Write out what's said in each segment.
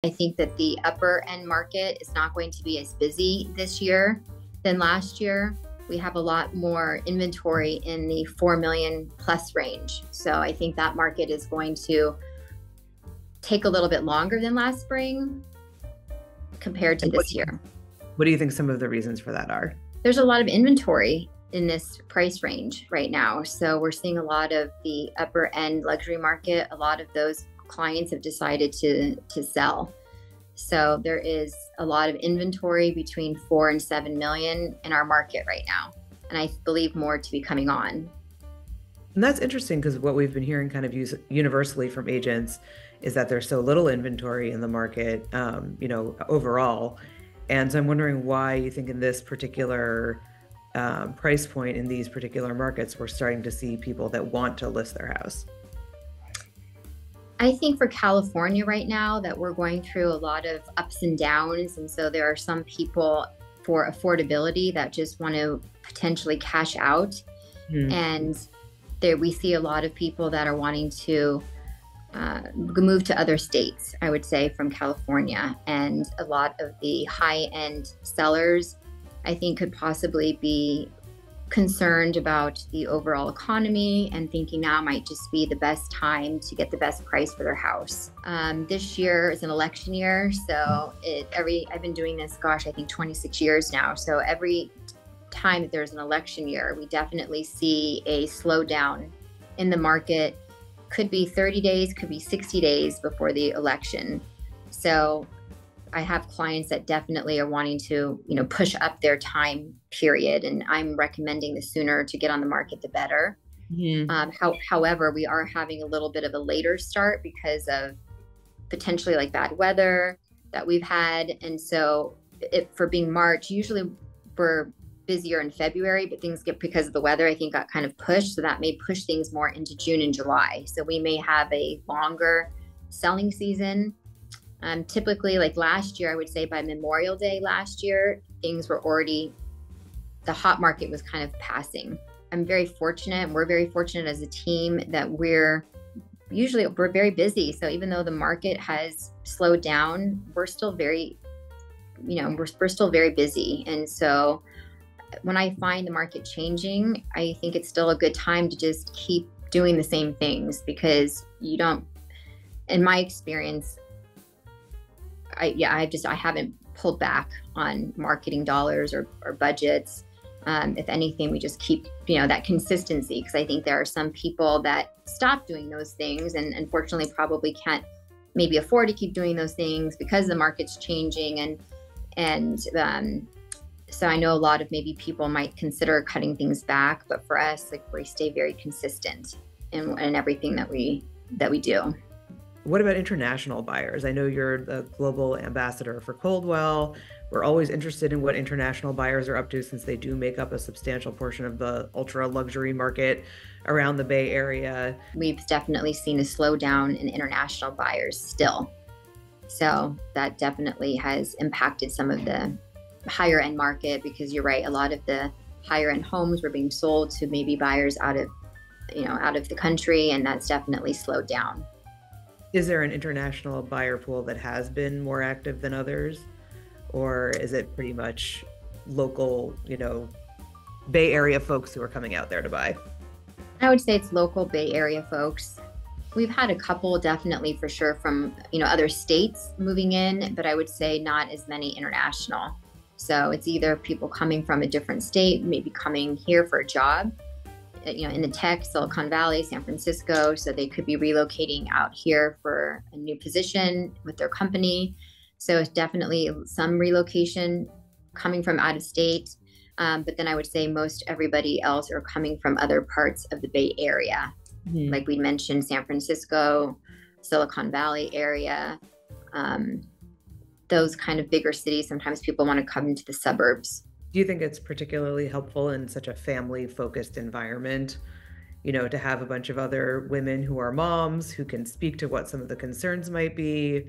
I think that the upper end market is not going to be as busy this year than last year. We have a lot more inventory in the 4 million plus range. So I think that market is going to take a little bit longer than last spring compared to this year. What do you think some of the reasons for that are? There's a lot of inventory in this price range right now. So we're seeing a lot of the upper end luxury market. A lot of those clients have decided to sell. So there is a lot of inventory between 4 and 7 million in our market right now. And I believe more to be coming on. And that's interesting because what we've been hearing kind of universally from agents is that there's so little inventory in the market, overall. And so I'm wondering why you think in this particular price point in these particular markets, we're starting to see people that want to list their house. I think for California right now that we're going through a lot of ups and downs. And so there are some people for affordability that just want to potentially cash out. And we see a lot of people that are wanting to move to other states, I would say, from California. And a lot of the high-end sellers, I think, could possibly be concerned about the overall economy and thinking now might just be the best time to get the best price for their house. This year is an election year, so I've been doing this, I think 26 years now. So every time that there's an election year, we definitely see a slowdown in the market. Could be 30 days, could be 60 days before the election. So I have clients that definitely are wanting to, push up their time period. And I'm recommending the sooner to get on the market, the better. However, we are having a little bit of a later start because of potentially like bad weather that we've had. And so for being March, usually we're busier in February, but things because of the weather, I think got kind of pushed. So that may push things more into June and July. So we may have a longer selling season. Typically, like last year, I would say by Memorial Day last year, things were already, the hot market was kind of passing. I'm very fortunate, and we're very fortunate as a team that we're very busy. So even though the market has slowed down, we're still very, we're still very busy. And so when I find the market changing, I think it's still a good time to just keep doing the same things because in my experience, I haven't pulled back on marketing dollars or budgets. If anything, we just keep, that consistency, because I think there are some people that stop doing those things and unfortunately probably can't maybe afford to keep doing those things because the market's changing. So I know a lot of maybe people might consider cutting things back, but for us, we stay very consistent in everything that we do. What about international buyers? I know you're the global ambassador for Coldwell. We're always interested in what international buyers are up to since they do make up a substantial portion of the ultra luxury market around the Bay Area. We've definitely seen a slowdown in international buyers still. So that definitely has impacted some of the higher end market because you're right, a lot of the higher end homes were being sold to maybe buyers out of the country, and that's definitely slowed down. Is there an international buyer pool that has been more active than others? Or is it pretty much local, Bay Area folks who are coming out there to buy? I would say it's local Bay Area folks. We've had a couple definitely for sure from, other states moving in, but I would say not as many international. So it's either people coming from a different state, maybe coming here for a job, in the tech, Silicon Valley, San Francisco. So they could be relocating out here for a new position with their company. So it's definitely some relocation coming from out of state. But then I would say most everybody else are coming from other parts of the Bay Area. Like we mentioned, San Francisco, Silicon Valley area, those kind of bigger cities. Sometimes people want to come into the suburbs. Do you think it's particularly helpful in such a family-focused environment, to have a bunch of other women who are moms who can speak to what some of the concerns might be,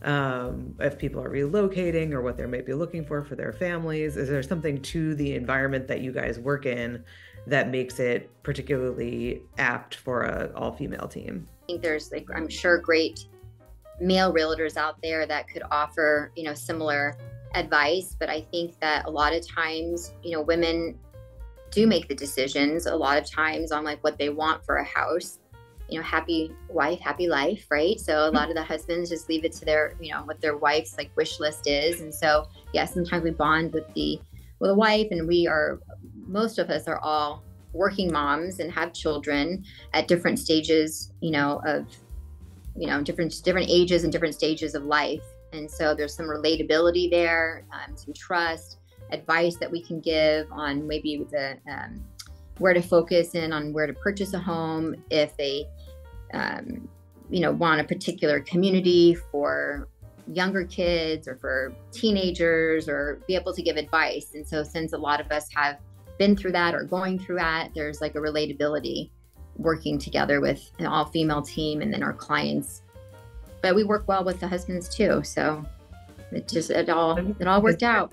if people are relocating or what they might be looking for their families? Is there something to the environment that you guys work in that makes it particularly apt for an all-female team? I think there's I'm sure great male realtors out there that could offer, similar advice. But I think that a lot of times, women do make the decisions a lot of times on like what they want for a house. Happy wife, happy life, right? So a lot of the husbands just leave it to their, what their wife's like wish list is. And so, yeah, sometimes we bond with a wife, and most of us are all working moms and have children at different stages, of, different ages and different stages of life. And so there's some relatability there, some trust, advice that we can give on maybe where to focus in on where to purchase a home, if they, want a particular community for younger kids or for teenagers, or be able to give advice. And so since a lot of us have been through that or going through that, there's like a relatability working together with an all-female team and then our clients. But we work well with the husbands too. So it all worked out.